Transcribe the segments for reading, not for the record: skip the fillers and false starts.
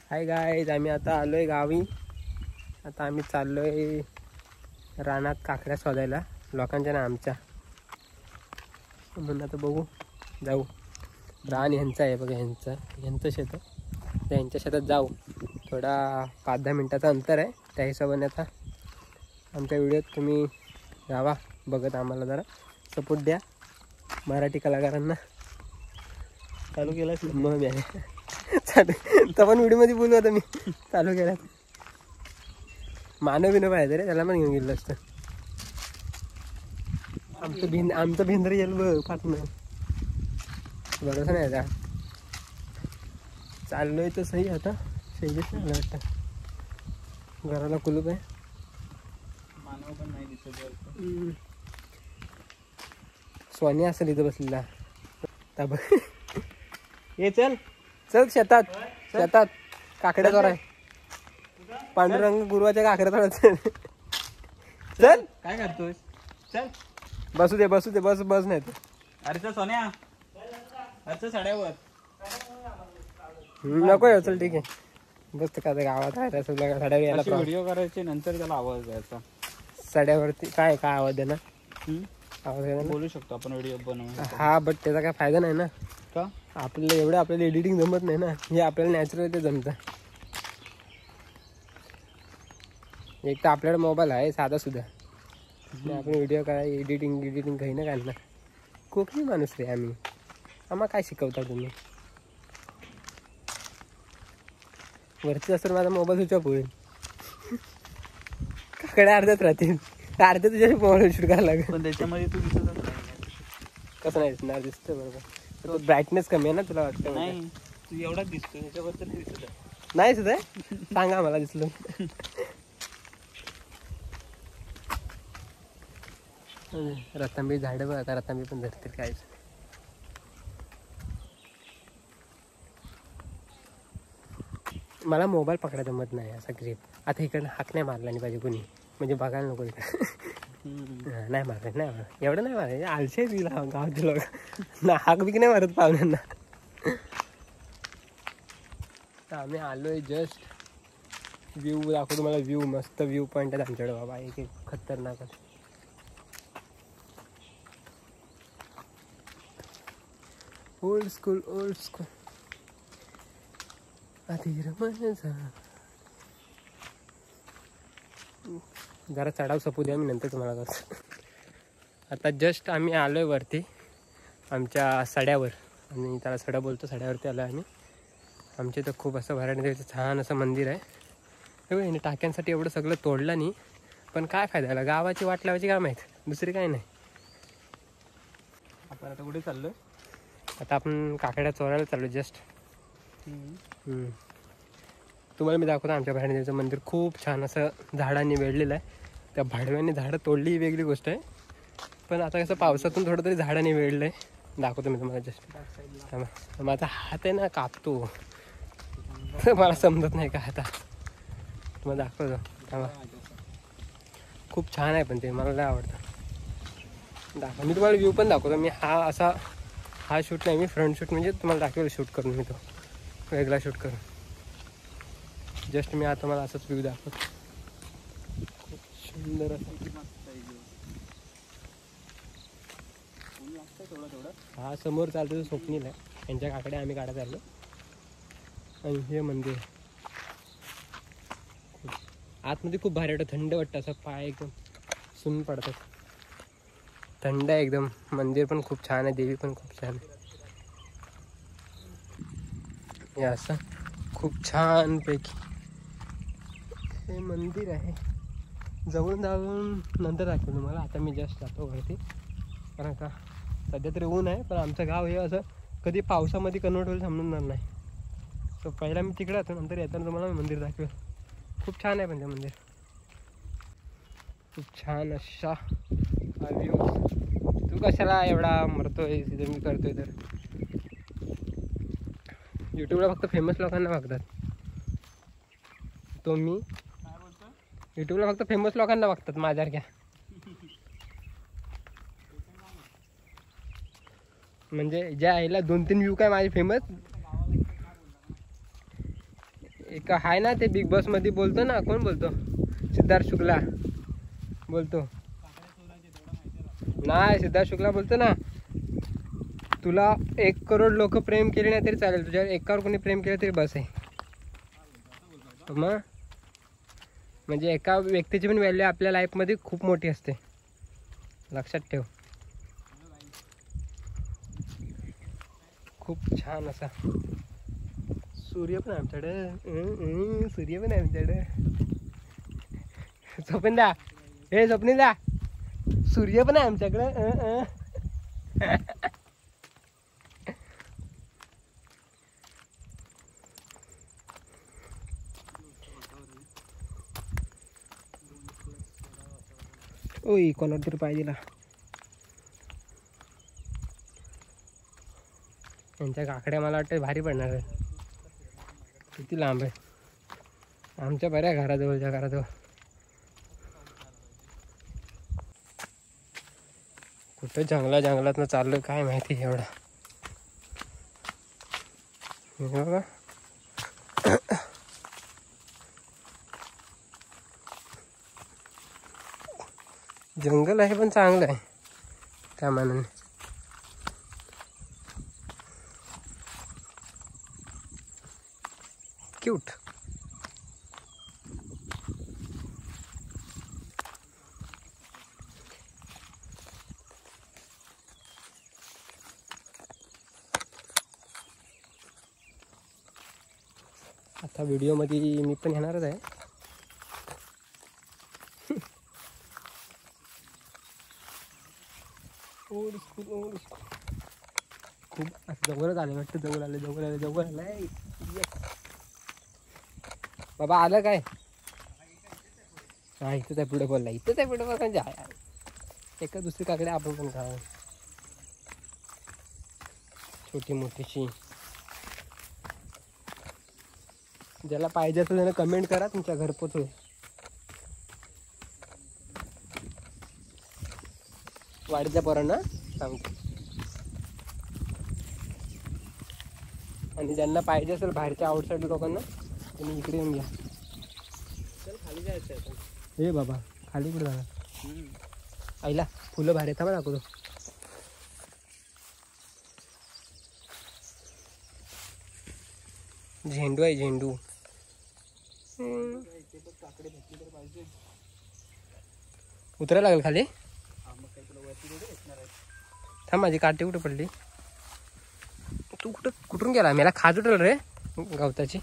Hi guys, आम्ही आता आलोय गावी. आता आम्ही चाललोय रानात काकड्या शोधायला, लोकांच्या ना आमच्या. म्हणून आता बघू, जाऊ. रान ह्यांचं आहे बघा, ह्यांचं शेत आहे. त्यांच्या शेतात जाऊ. थोडा 5-10 मिनटाचं अंतर आहे. त्या हिशोबाने आता आमच्या व्हिडिओत तुम्ही राहा बघत, आम्हाला जरा सपोर्ट द्या. मराठी कलाकारांना चालू केलंच मग मी तर पण व्हिडिओमध्ये बोलू आता मी. चालू केला मानव बिनव पाहिजे रे, त्याला पण घेऊन गेलं असतं. आमचं भिंदर येईल बघ पाठवून, बरोबर नाही का? चाललोय तर सही. आता शेगेच नाही वाटतं, घराला कुलूप आहे. मानव पण नाही दिसत. सोनी असेल इथं बसलेला. बघ ये चल चल शेतात काकड्या चोर आहे. पांडुरंग गुरुवाच्या काकड्या चोरायचं. चल काय करतोय? चल बसू दे बस नाही. अरे सोन्या, अरे साड्यावर नको येऊ, चल ठीक आहे. बस का गावात आहे सगळं. साड्यावर यायला व्हिडिओ करायचे, नंतर त्याला आवाज द्यायचा. साड्यावरती काय आवाज देणार? आवाज देणार बोलू शकतो आपण व्हिडिओ बनवून. हा, बट त्याचा काय फायदा नाही ना. का? आपल्याला एडिटिंग जमत नाही ना. हे आपल्याला नॅचरल ते जमतं. एक तर आपल्याकडे मोबाईल आहे साधा सुद्धा, आपण व्हिडिओ काय एडिटिंग काही ना काढणार. कोकणी माणूस रे आम्ही. आम्हाला काय शिकवता तुम्ही? वरती असं माझा मोबाईल स्विच ऑफ होईल. काकडे अर्ध्यात राहतील, अर्ध्या तुझ्या मोबाईल शूट करायला लागेल. पण त्याच्यामध्ये तू दिसत नाही. कसं नाही दिसणार? दिसतं बरोबर. ब्राईटनेस कमी आहे ना, तुला वाटतं? नाही, तू एवढाच दिसतो, त्याच्याबद्दल नाही दिसत. नाही सुद्धा सांगा मला दिसलं. रतांबी झाडं बघ, आता रतांबी पण धरतील काहीच. मला मोबाईल पकडायला जमत नाही असा ग्रीप. आता इकडनं हाक नाही मारला नाही पाहिजे कोणी, म्हणजे बघायला नको इकडं. नाही मारत एवढं नाही मारायचं. आलशे दिला गावचे लोक ना, हाक बिक नाही मारत पाहुण्यांना. तर आम्ही आलोय जस्ट. व्ह्यू दाखवतो तुम्हाला. व्ह्यू मस्त व्ह्यू पॉईंट आहे आमच्याकडे बाबा, एक खतरनाक. ओल्ड स्कूल अधीर माझा. जरा चढाव सपू द्या, मी नंतर तुम्हाला करतो. आता जस्ट आम्ही आलोय वरती आमच्या सड्यावर. आणि त्याला सडा बोलतो, सड्यावरती आलो आम्ही. आमच्या इथं खूप असं भराडीचं छान असं मंदिर आहे. हे टाक्यांसाठी एवढं सगळं तोडलं नाही, पण काय फायदा आला? गावाची वाट लावायची काय माहीत, दुसरी काय नाही. आपण आता कुठे चाललोय? आता आपण काकड्या चोरायला चाललो जस्ट. तुम्हाला मी दाखवतो आमच्या भराडीचं मंदिर. खूप छान असं झाडांनी वेढलेलं आहे. त्या भाडव्याने झाडं तोडली ही वेगळी गोष्ट आहे, पण आता कसं पावसातून थोडं तरी झाडांनी वेढलं आहे. दाखवतो मी तुम्हाला जस्ट. माझा हात आहे ना कापतो, मला समजत नाही का आता. तुम्हाला दाखवतो. खूप छान आहे पण ते मला लय आवडतं. मी तुम्हाला व्ह्यू पण दाखवतो. मी हा शूट नाही, मी फ्रंट शूट म्हणजे तुम्हाला दाखवेल शूट करून. मी तो वेगळा शूट करून जस्ट मी आता मला असंच व्ह्यू दाखवतो. खूप सुंदर असं. हा समोर चालतो स्वप्नील आहे, यांच्या काकडे आम्ही काढत आलो. आणि हे मंदिर आतमध्ये खूप भारी वाटतं, थंड वाटतं. असं पाय एकदम सुन्न पडतात, थंड आहे एकदम. मंदिर पण खूप छान आहे, देवी पण खूप छान आहे. हे असं खूप छान पैकी हे मंदिर आहे. जवळून जाऊन नंतर दाखवतो तुम्हाला. आता मी जस्ट जातो वरती, कारण का सध्या तरी ऊन आहे. पण आमचं गाव हे असं कधी पावसामध्ये कन्वर्ट होईल समजणार नाही. तर पहिला मी तिकडे जातो, नंतर येताना तुम्हाला मी मंदिर दाखवेल. खूप छान आहे पण ते मंदिर. खूप छान अशा व्ह्यू. तू कशाला एवढा मरतोय तिथे मी करतोय तर? यूट्यूबला फक्त फेमस लोकांना बघतात. तो मी यूट्यूबला फक्त फेमस लोकांना बघतात माझ्यासारख्या. म्हणजे ज्या आईला 2-3 व्ह्यू काय माझे फेमस, एक आहे ना ते बिग बॉस मध्ये बोलतो ना, कोण बोलतो, सिद्धार्थ शुक्ला बोलतो. नाही, सिद्धार्थ शुक्ला बोलतो ना, तुला 1 करोड लोक प्रेम केले नाही तरी चालेल, तुझ्या एकावर कोणी प्रेम केलं तरी बस आहे. मग म्हणजे एका व्यक्तीची पण व्हॅल्यू आपल्या लाईफमध्ये खूप मोठी असते, लक्षात ठेव. खूप छान असा सूर्य पण आमच्याकडे, सूर्य पण आमच्याकडे. स्वप्निदा, हे स्वप्निदा, सूर्य पण आहे आमच्याकडे. ओय, कोणाला तरी पाय दिला. यांच्या काकड्या मला वाटतं भारी पडणार आहे. किती लांब आहे, आमच्या बऱ्या घराजवळच्या घराजवळ. कुठं जंगलातनं चाललं काय माहिती एवढा. हे बघा, जंगल आहे पण चांगलं आहे त्या मानाने. क्यूट. आता व्हिडिओमध्ये मी पण येणारच आहे. Old school, old school. खूप असं जवळच आलं वाटतं, जवळ आलं. बाबा आलं काय? हा, इथंच आहे पुढे बोलला, इथंच आहे पुढे बोल. म्हणजे एका दुसरी काकडे आपण पण खावं, छोटी मोठीशी. ज्याला पाहिजे असेल त्यानं कमेंट करा, तुमच्या घर पोचू. वाडीच्या पोरांना सांगतो. आणि ज्यांना पाहिजे असेल बाहेरच्या आउटसाईड लोकांना, तुम्ही इकडे येऊन घ्या. चल खाली जायचं आहे. हे बाबा, खाली कुठे जाणार? आईला फुलं भारी आहेत, मला दाखवतो. झेंडू आहे, झेंडू. उतरायला लागेल खाली. थांब, माझी काठी कुठे पडली? तू कुठून गेला? मला खाज उठल रे गवताची.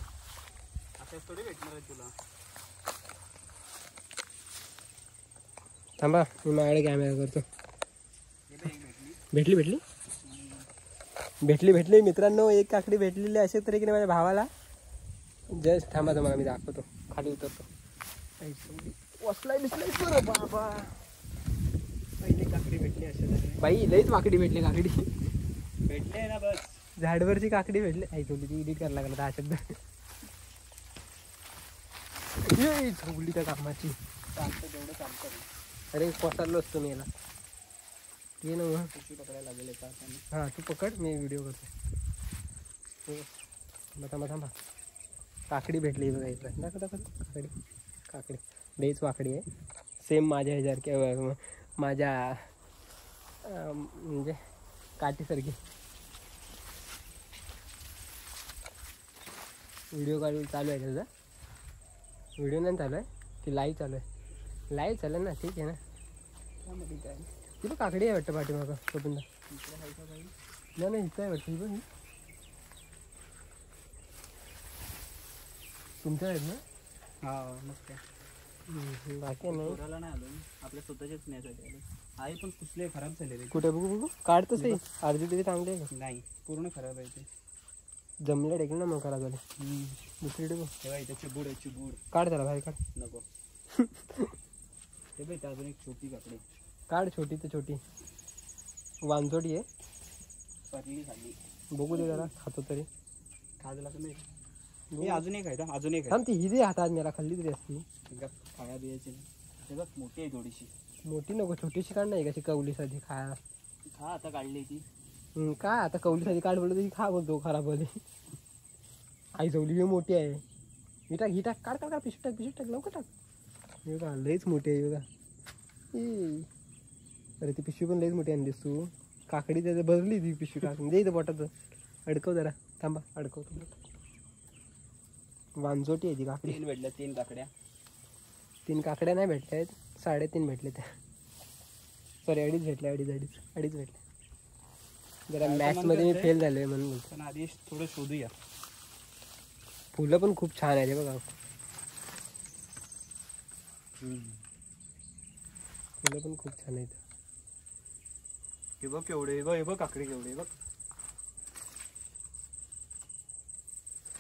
थांबा, मी माझ्याकडे कॅमेरा करतो. भेटली मित्रांनो, एक काकडी भेटलेली अशा तरीके माझ्या भावाला. जस्ट थांबा, तुम्हाला मी दाखवतो. खाली उतरतो. बाबा, पहिली काकडी भेटली अशा बाई, लईच वाकडी भेटली. काकडी भेटले ना, बस झाडवरची काकडी भेटली. आई थोडी ती एडिट करायला लागला, 10 शब्द. झोपली त्या कामाची. तेवढं चालतं. अरे पसरलो असतो मी याला. ये ना मग, पकडायला लागेल. हां, तू पकड, मी व्हिडिओ करतो. थांबा. काकडी भेटली बघा इथं. दाखव काकडी. लईच वाकडी आहे, सेम माझ्या ह्याच्यासारखी, माझ्या म्हणजे काठीसारखी. व्हिडिओ कॉल चालू आहे त्याचा. व्हिडिओ नाही चालू आहे, ती लाईव्ह चालू आहे. लाईव्ह चालेल ना, ठीक आहे ना. त्यामध्ये काय तिला काकडी आहे वाटतं पाठीमागं. शोधून नाही, इथं आहे वाटतं. ही पण तुमच्या आहेत ना? हा, मग काय बाकी नाही. नाही आलो, आपल्या स्वतःच्याच न्यायसाठी आलो. आहे पण कुठले खराब झाले रे. कुठे बघू काढतो सही. अर्धी तरी चांगली आहे का? नाही, पूर्ण खराब आहे ते. जमले टेकलं ना मग खराब झाले. दुसरी बघ, तेव्हा इथे चिबूड काढ त्याला बाहेर काढ. नको. ते बाई, अजून एक छोटी काकडी काढ. छोटी तर छोटी वांजोडी आहे. परली खाली बघू दे जरा, खातो तरी. खाजला तर नाही. अजून एक आहे, अजून एक ती ही दे हातात, मला खाल्ली तरी असती. खाया द्यायची. ते बघ, मोठी आहे थोडीशी. मोठी नको, छोटीशी काढ नाही. कशी कवली साठी खाया. खा आता, काढली ती. काय आता कवली साठी काढ बोलतो, ती खा बोलतो. खराब झाली. आई जवली मोठी आहे, ही टाक काढ पिशवी टाक लवकर टाक. हे बघा लईच मोठी आहे बघा. अरे ती पिशवी पण लईच मोठी आणलीस तू. काकडी त्याचं भरली ती पिशवी टाकून दे इथं बोटाचं. अडकव जरा थांबा अडकवतो. वांजोटी आहे ती काकडी. 3 भेटल्या 3 काकड्या. 3 काकड्या नाही भेटल्या आहेत 3.5 भेटले त्या. सॉरी 2.5 भेटल्या 2.5 भेटल्या. जरा मॅथ्स मध्ये मी फेल झालोय म्हणून. पण आधी थोडं शोधूया. फुलं पण खूप छान आहे बघा. फुलं पण खूप छान आहेत. हे बघ केवढे. हे बघ काकडी केवढे. बघ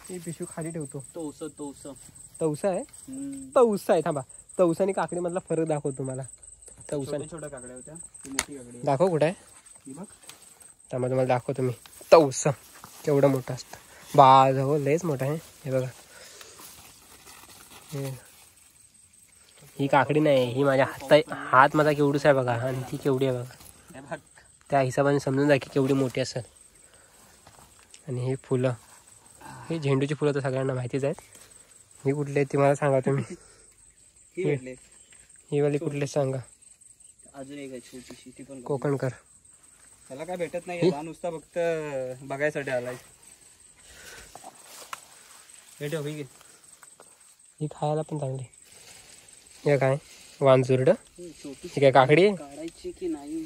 ही पिशवी खाली ठेवतो. तवसा आहे. तवसा आहे. थांबा तवसा आणि काकडी मधला फरक दाखवतो तुम्हाला. तवसा छोट्या काकड्या होत्या. मोठी काकडी दाखव कुठे आहे. ही बघ. त्यामुळे तुम्हाला दाखवतो मी. तवसा केवढं मोठं असतं. बाज हो लयच मोठा आहे. हे बघा ही काकडी नाही. ही माझ्या हात माझा केवढूच आहे बघा. आणि ती केवढी आहे बघा. त्या हिशोबाने समजून जा की केवढी मोठी असेल. आणि ही फुलं ही झेंडूची फुलं तर सगळ्यांना माहितीच आहेत. ही कुठली आहेत ती मला सांगा तुम्ही. ही वाली कुठली सांगा. अजून एक आहे छोटीशी ती पण कोकणकर. त्याला काय भेटत नाही. नुसता फक्त बघायसाठी आलाय. ही खायला पण चांगली. हे काय वांजुर्ड. ही काय काकडी काढायची की नाही.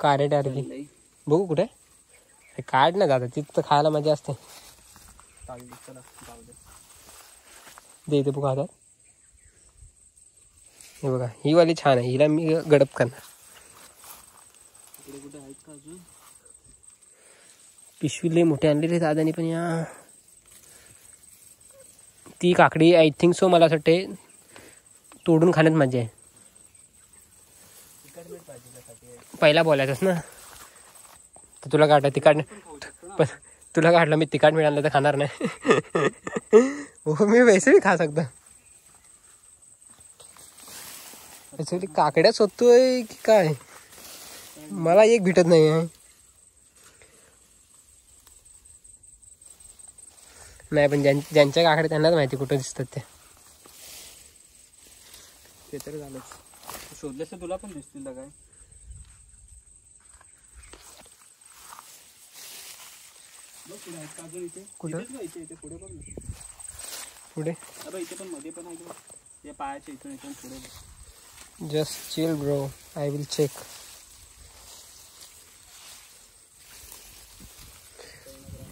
कारेट आरली बघू कुठे. काढ ना दादा तिथं खायला मजा असते. दे इथे बघू हातात. हे बघा ही वाली छान आहे. हिला मी गडप करणार. कुठे आहेत का अजून. पिशवी लई मोठी आणलेली दादानी पण. या ती काकडी आय थिंक सो मला असं वाटते तोडून खाण्यात मजा आहे. पहिला बोलायचंच ना. तर तुला काढलं तिखट पण तुला काढलं मी तिखट मिळालं तर खाणार नाही. हो मी वैसे भी खा सकता. ऍक्च्युअली काकड्याच होतोय की काय मला एक भेटत नाही आहे. नाही पण ज्यांच्या काकड्या त्यांनाच माहिती कुठं दिसतात त्या. ते तर झालंच. शोधलेस तर तुला पण दिसतील काय. कुठं इथे पुढे बघ. पुढे इथे पण मध्ये पण आहे. या पायाच्या इथून इथून पुढे. Just chill bro I will check.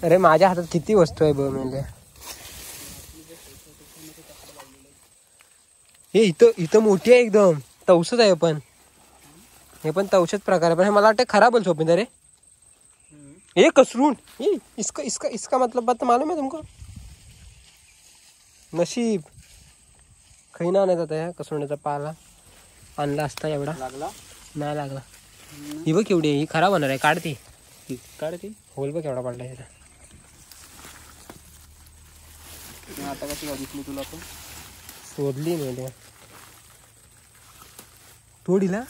अरे माझ्या हातात किती वस्तू आहे बघ म्हणजे. हे इथं मोठी आहे एकदम. तवसच आहे पण. हे पण तवशच प्रकार आहे. पण हे मला वाटतं खराब बोल शोपिंग रे. ये कसरून इसका मतलब बात मालूम है तुमको. नशीब काही ना नाही जात. कसरुण्याचा पाला आणला असता एवढा लागला नाही लागला. ही बघ केवढी ही खराब होणार आहे. काढती होल बघ केवढा पडला याचा. आता कशी दिसली तुला पण. शोधली नाही तोडीला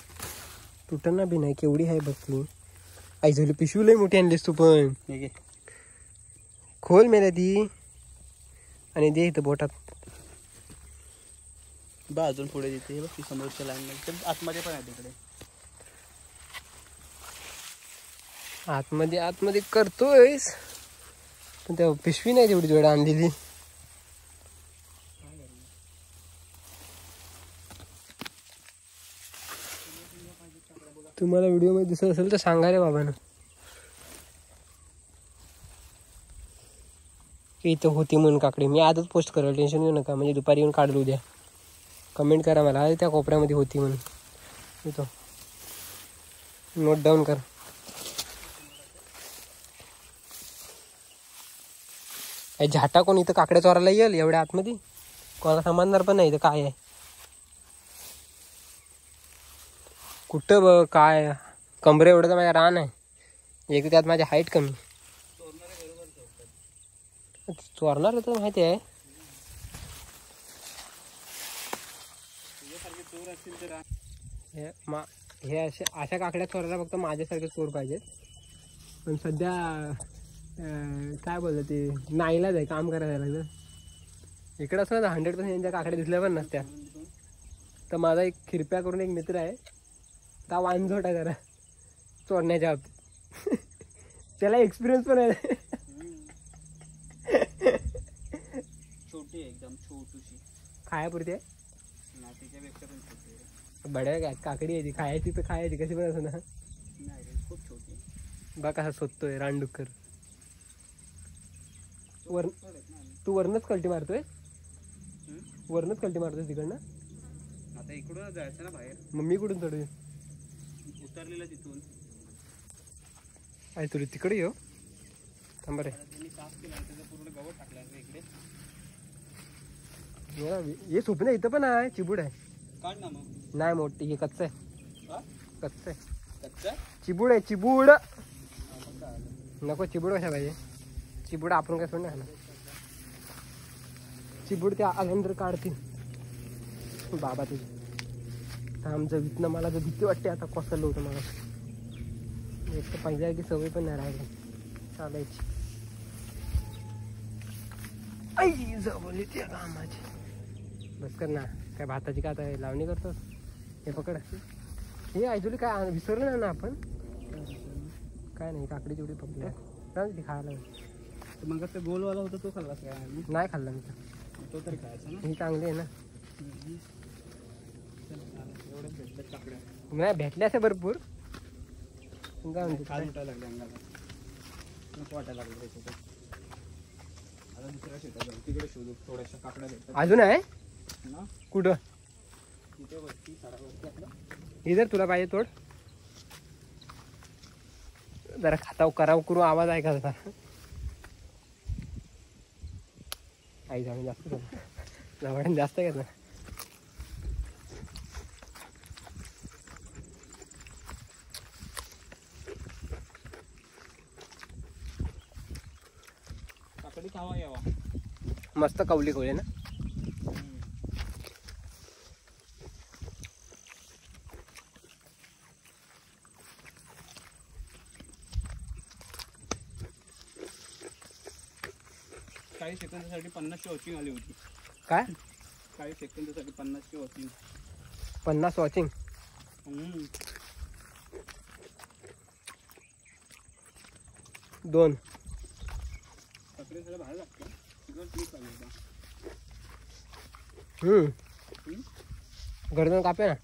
तुटना बी नाही. केवढी आहे बघ ती. आई झाली पिशवी लई मोठी आणलीस तू पण. खोल मेल्या ती आणि दे इथं बोटात. बा अजून पुढे देते बघ समोरच्या लाईन आतमध्ये पण आहे तिकडे. आतमध्ये करतोयस पण त्या पिशवी नाही तेवढी जोड आणलेली. तुम्हाला व्हिडिओ मध्ये दिसत असेल तर सांगा रे बाबांना की इथं होती म्हणून काकडी. मी आजच पोस्ट करेल. टेन्शन घेऊ नका. म्हणजे दुपारी येऊन काढलो उद्या. कमेंट करा मला त्या कोपऱ्यामध्ये होती म्हणून. इथं नोट डाऊन कर. झाटा कोण इथं काकड्या चोरायला येईल एवढ्या आतमध्ये. कोणाला समजणार पण नाही इथं काय आहे. कुठं बघ काय कमरे एवढं तर माझ्या रान आहे. एक त्यात माझी हाईट कमी. चोरणार तर माहिती आहे. हे अशा काकड्या चोरायला फक्त माझ्यासारखे चोर पाहिजेत. पण सध्या काय बोलतं ते नाईलाज आहे. काम करायला लागलं. इकडे असं 100% यांच्या काकड्या दिसल्या पण नसत्या. तर माझा एक खिरप्या करून एक मित्र आहे, त्या वांझोट आहे जरा चोरण्याच्या बाबतीत. त्याला एक्सपिरियन्स पण आहे. छोटी आहे एकदम, छोटूशी खायापुरती आहे. ना, त्याच्यापेक्षा पण छोटी आहे. बड्या काय काकडी आहे ती, खायची तर खायची कशी पण असं ना. नाही रे, खूप छोटी आहे. बा कसा शोधतोय रानडुक्कर. वर छोटे आहेत ना. तू वरनच कल्टी मारतोय, हम्म? वरनच कल्टी मारतोय तिकडनं. आता इकडून जायचं ना बाहेर, मग मी कुठून चढू? उतरलेलं तिथून. आहे तुला तिकडे येऊ थांबा रे. आता त्यांनी साफ केलं आणि त्याचं पूर्ण गवत टाकलं आहे इकडे. हे सोपं इथं पण आहे, चिबूड आहे. काढ ना मग. नाही मोठी, हे कच्चं आहे. हा? कच्चं आहे, कच्चा? चिबूड आहे चिबूड. आता काय आलं? नको चिबूड कशा पाहिजे, चिबूड आपण काय सोडणार ना. चिबूड ते आल्यानंतर काढतील बाबा तुझी. आमचं विकणं मला जर भीती वाटते आता, कोसळलं होतं मला. एक तर पहिल्या की सवय पण नाही राहिली चालायची. आई जवळ त्या कामाची. बस कर ना, काय भाताची का आता लावणी करतोस. हे पकड, हे ॲक्च्युली काय विसरलं ना आपण. काय नाही, काकडी चिवडी पकडली आहे ती खायला. मग ते गोलवाला होता तो खाल्लास काय? नाही खाल्ला मी तो तरी खायचा ना. ही चांगली आहे ना. एवढंच भेटलं काकड्या. नाही भेटल्या असे भरपूर. काय म्हणते खाल उठायला लागले अंगाला, नको वाटायला लागलं त्याच्यात. आता दुसऱ्या शेतात जाऊ, तिकडे शोधू थोड्याशा काकड्या भेटतात अजून आहे ना. कुठं? तिथे वरती झाडावरती आपलं. इधर तुला पाहिजे तोड. जरा खाताव कराव करू आवाज ऐका जरा. आई जाऊन जास्त जवळ जास्त घेत ना. काकडी खावा यावा. मस्त कवली कवली ना. काही सेकंदासाठी 50ची वॉचिंग आली होती. काय काही सेकंदासाठी 50ची वॉचिंग. 50 वॉचिंग. दोन काकडी सगळं भारी लागतं. तिकडं क्लिक पाहिजे होता. गर्दन कापे ना.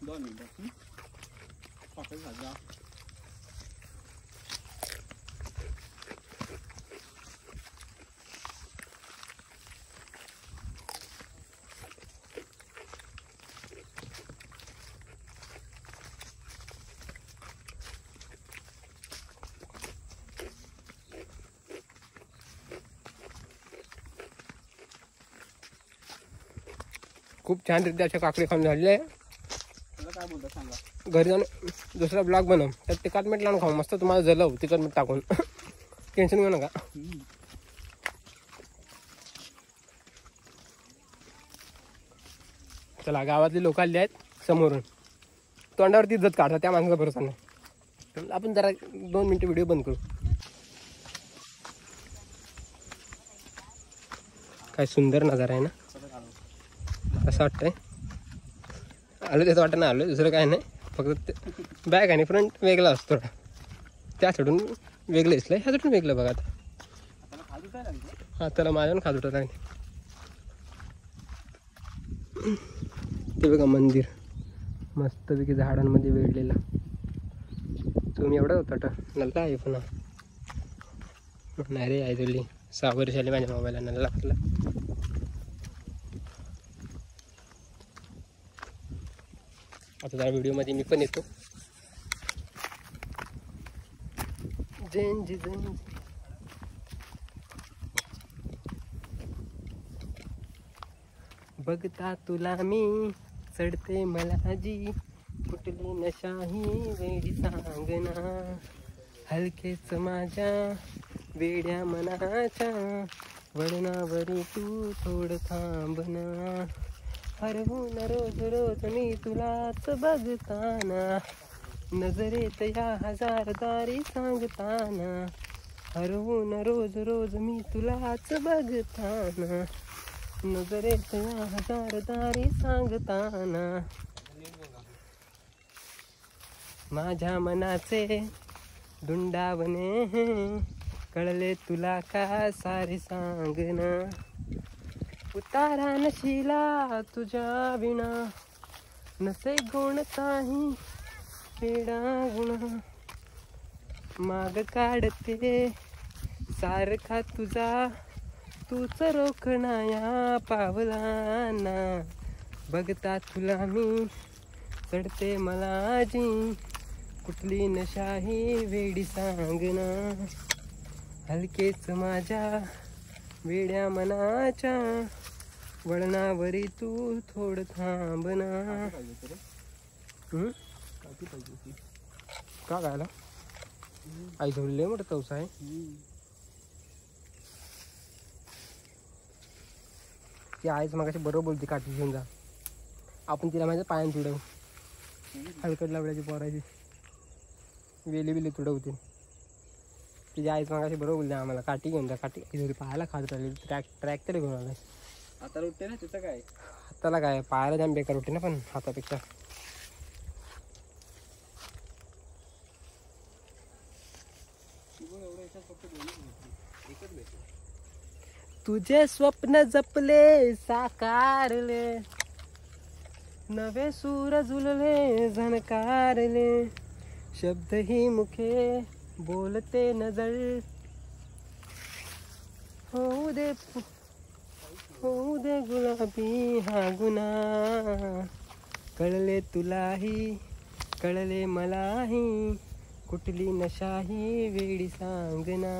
दोन मिनिटं. काकडी भाजा. खूप छान रित्या अशा काकडी खाऊन झालेली आहे. त्याला काय बोलता सांगा. घरी जाऊन दुसरा ब्लॉग बनव, त्यात तिखट मीठ लावून खाऊ मस्त. तुम्हाला जलव तिखट मीठ टाकून. टेन्शन घेऊ नका. चला, गावातली लोक आली आहेत समोरून, तोंडावरती इज्जत काढतात, त्या माणसाचा भरोसा नाही. तर आपण जरा 2 मिनिटं व्हिडिओ बंद करू. काय सुंदर नजारा आहे ना. असं वाटतंय आलो त्याचं वाटतं नाही आलो, दुसरं काय नाही. फक्त बॅग आणि फ्रंट वेगळा असतो थोडा, त्या सोडून वेगळं दिसलं, ह्या सोडून वेगळं बघा. आता हा त्याला माझ्यावर खात होता. ते बघा मंदिर मस्तपैकी झाडांमध्ये वेढलेलं. तुम्ही एवढा होता नल्ला आहे पुन्हा. नाही रे आई तुली 6 वर्ष आली माझ्या मोबाईलला नल्ला आपला. आता त्या व्हिडिओमध्ये मी पण येतो. बघता तुला मी चढते मला जी, कुठली नशाही वेडी सांगना, हलकेच माझ्या वेड्या मनाच्या, वळणावरी तू थोडं थांबना, हरवून रोज रोज मी तुलाच बघताना. नजरेत या हजारदारी सांगताना, हरवून रोज रोज मी तुलाच बघताना, नजरेत या हजारदारी सांगताना, माझ्या मनाचे धुंडावणे कळले तुला का सारे सांगना, उतारा नशिला तुझ्या विना, नसे कोणताही वेडा गुण, माग काढते सारखा तुझा तूच रोखणा या पावलांना, बघता तुला मी चढते मला जी कुठली नशाही वेडी सांगना, हलकेच माझ्या वेड्या मनाच्या वळणावरी तू थोडं थांबना. का गायला आई झोडले मोठं तवसा आहे. ती आईच मगाशी बरोबर बोलते काठी घेऊन जा, आपण तिला माझ्या पायान तुडव, हलकट लावल्याची पोरायची वेली बिली तुडवते. तिची आईच मगाशी बरोबर बोलते आम्हाला काठी घेऊन जा, काठी घरी पायाला खात राहिली. ट्रॅक तरी घेऊन आलाय. आता उठते ना तिचं काय, हाताला काय पायाला जाम बेकार होते ना, पण हातापेक्षा तुझे स्वप्न जपले साकारले, नवे सूर झुलले झणकारले, शब्द ही मुखे बोलते नजर, होऊ दे गुलाबी हा गुना, कळले तुलाही कळले मलाही कुठली नशाही वेडी सांगना,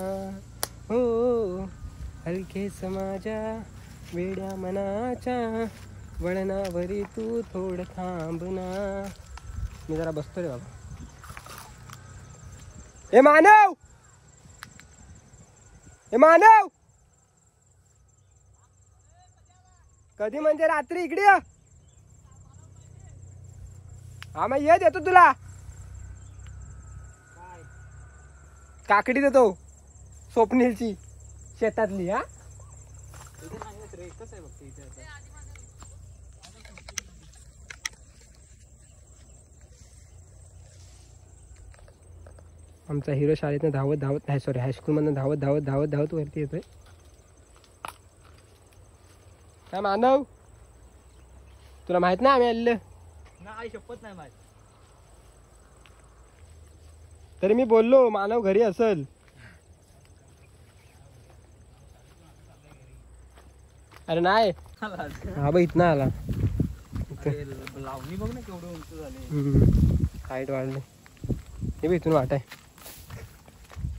हो हलके समाजा वेड्या मनाच्या वळणावरी तू थोडं थांबना. मी जरा बसतो रे बाबा. हे मानव, हे मानव, कधी म्हणजे रात्री इकडे ये. हा मग ये, देतो तुला काकडी देतो स्वप्नीलची शेतातली. हा एकच आहे फक्त इथे आता. आमचा हिरो शाळेतनं धावत धावत सॉरी हायस्कूलमधनं धावत धावत धावत धावत वरती येतोय. काय मानव, तुला माहित नाही आम्ही आलेलं? नाही शपथ नाही माहित. तरी मी बोललो मानव घरी असेल. अरे नाही, हा बाई इथनं आला. लावणी बघ ना केवढं उंच झाले, हाईट वाढली. हे बी इथून वाट आहे.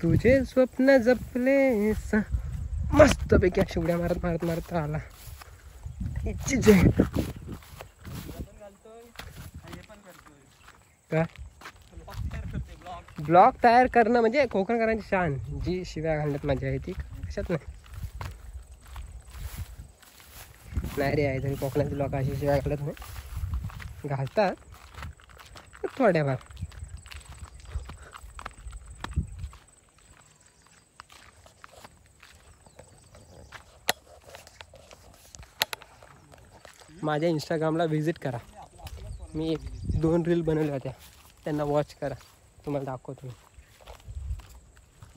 तुझे स्वप्न जपले मस्त पैकी शिवड्या मारत मारत मारत आला. काय ब्लॉग तयार करणं म्हणजे कोकणकरांची शान. जी शिव्या घालण्यात मजा आहे ती कशात नाही. नाही रे आहे तरी कोकणातील लोक अशी शिवाय घालत नाही, घालतात थोड्याफार. माझ्या इंस्टाग्रामला व्हिजिट करा. मी 2 रील बनवल्या होत्या, त्यांना वॉच करा. तुम्हाला दाखवतो मी.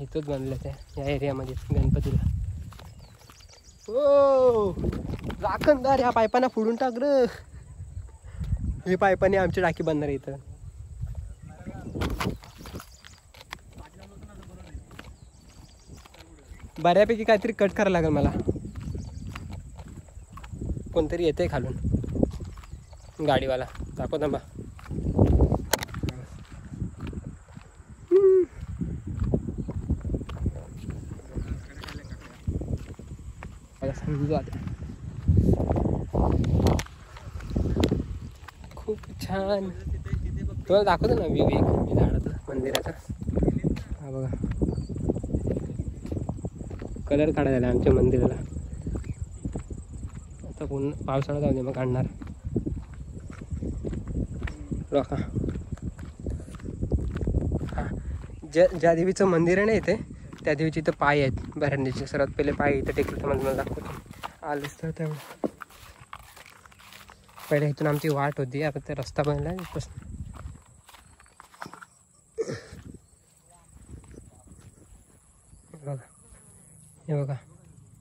इथंच बनवल्या त्या या एरियामध्ये गणपतीला. ओ राखणदार ह्या पाईपांना फोडून टाक र. ही पाईपाने आमची टाकी बनणार आहे इथं. बऱ्यापैकी काहीतरी कट करायला लागेल मला. कोणतरी येते खालून गाडीवाला. दाखव थांबा. समजू आता. खूप छान. तुम्हाला दाखवतो ना व्ह्यू एक झाडाचा मंदिराचा. हा बघा कलर काढायला आमच्या मंदिराला. आता कोण पावसाळा जाऊ दे मग काढणार. रोखा ज्या देवीचं मंदिर आहे ना इथे, त्या देवीचे इथं पाय आहेत भरणीचे. सर्वात पहिले पाय इथं टेकले तर मला दाखवतो आलेच तर तेवढं. पहिले इथून आमची वाट होती, आता ते रस्ता बनला इथपासून. बघा हे बघा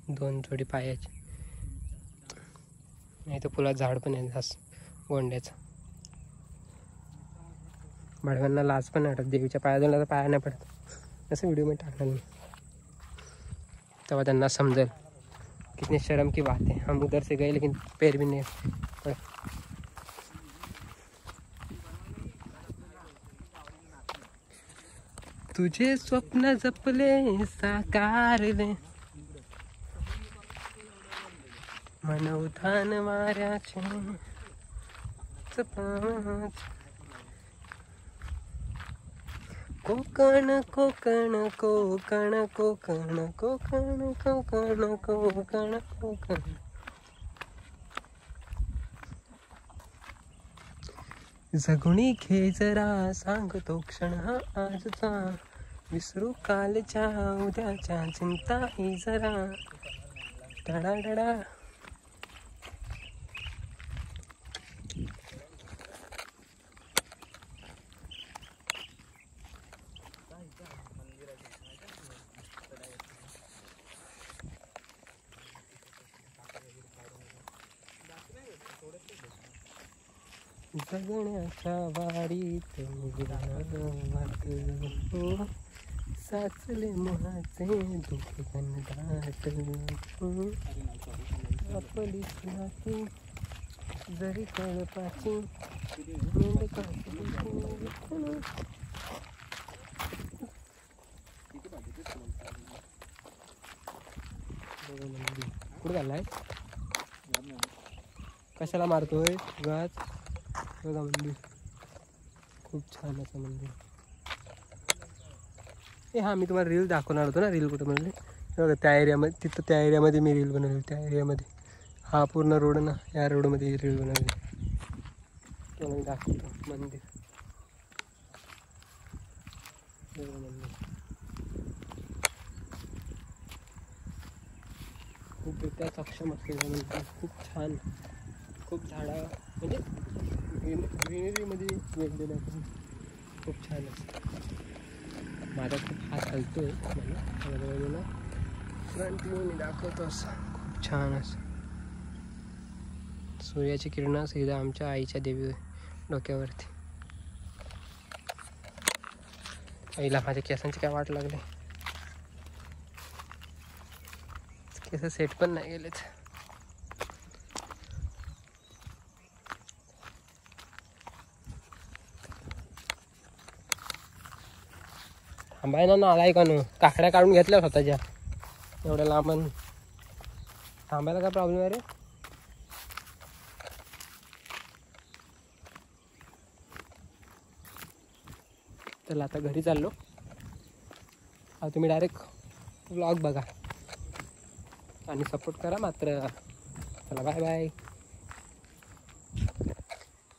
2 जोडी पायाची. इथं फुलाचं झाड पण आहे खास गोंड्याचं. भाडव्यांना लाज पण नाही वाटत, देवीच्या पाया तर पाया नाही पडत. असं व्हिडिओमध्ये टाकणार मी, तेव्हा त्यांना समजेल कितनी शर्म की बात है. हम उधर से गए लेकिन पैर भी नहीं पड़े. तुझे स्वप्न जपले साकारले, मन उधान वाऱ्याचे कोकण कोकण कोकण कोकण कोकण कोकण कोकण कोकण. जगुणी घे जरा सांगतो क्षण हा आजचा, विसरू कालच्या उद्याच्या चिंता ही जरा. डडा जगण्याच्या वारीत साचले मोहाचे दुःख घनदाट. आपली नाती जरी कळपाची कुठं झालाय, कशाला मारतोय गाच. बघा मंदिर खूप छान असं मंदिर. ए हां, मी तुम्हाला रील दाखवणार होतो ना. रील कुठं बनवली बघा, त्या एरियामध्ये. तिथं त्या एरियामध्ये मी रील बनवली, त्या एरियामध्ये. हा पूर्ण रोड ना, या रोडमध्ये रील बनवली. तुम्हाला मी दाखवतो मंदिर. खूप त्या सक्षम असलेलं मंदिर, खूप छान. खूप झाडं म्हणजे ग्रीनरीमध्ये वेगवेगळ्या खूप छान असतं. माझा खूप हात हलतोय मला फ्रंट व्ह्यू मी दाखवतो असं. खूप छान असं सूर्याची किरण सीधा आमच्या आईच्या देवी डोक्यावरती. आईला माझ्या केसांची काय वाट लागली, केस सेट पण नाही गेलेत. थांबायला ना आलाय का नो, काकड्या काढून घेतल्या स्वतःच्या एवढ्या लांबून. थांबायला काय प्रॉब्लेम आहे रे. चला आता घरी चाललो. तुम्ही डायरेक्ट व्लॉग बघा आणि सपोर्ट करा मात्र. चला बाय बाय.